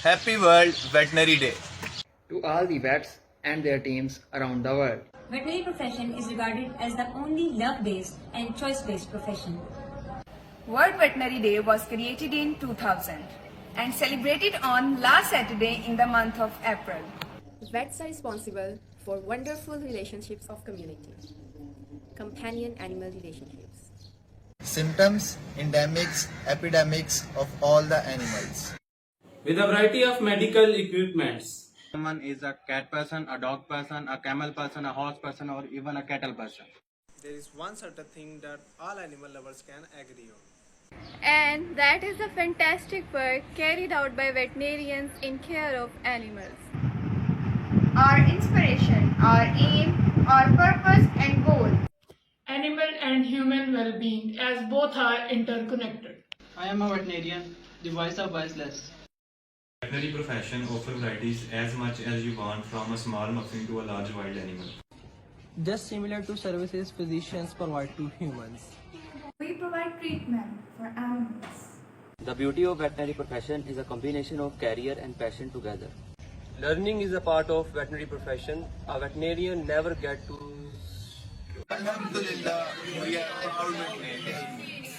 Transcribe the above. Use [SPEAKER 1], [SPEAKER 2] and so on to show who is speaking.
[SPEAKER 1] Happy World Veterinary Day.
[SPEAKER 2] To all the vets and their teams around the world.
[SPEAKER 3] Veterinary profession is regarded as the only love-based and choice-based profession.
[SPEAKER 4] World Veterinary Day was created in 2000 and celebrated on last Saturday in the month of April.
[SPEAKER 5] Vets are responsible for wonderful relationships of community, companion animal relationships.
[SPEAKER 1] Symptoms, endemics, epidemics of all the animals.
[SPEAKER 6] With a variety of medical equipments.
[SPEAKER 7] Someone is a cat person, a dog person, a camel person, a horse person, or even a cattle person.
[SPEAKER 8] There is one certain thing that all animal lovers can agree on.
[SPEAKER 9] And that is the fantastic work carried out by veterinarians in care of animals.
[SPEAKER 4] Our inspiration, our aim, our purpose and goal.
[SPEAKER 10] Animal and human well-being, as both are interconnected.
[SPEAKER 11] I am a veterinarian, the voice of voiceless.
[SPEAKER 12] Veterinary profession offers varieties as much as you want, from a small muffin to a large wild animal.
[SPEAKER 11] Just similar to services physicians provide to humans.
[SPEAKER 4] We provide treatment for animals.
[SPEAKER 13] The beauty of veterinary profession is a combination of career and passion together.
[SPEAKER 14] Learning is a part of veterinary profession. A veterinarian never gets to.
[SPEAKER 1] Alhamdulillah, we are proud veterinarians.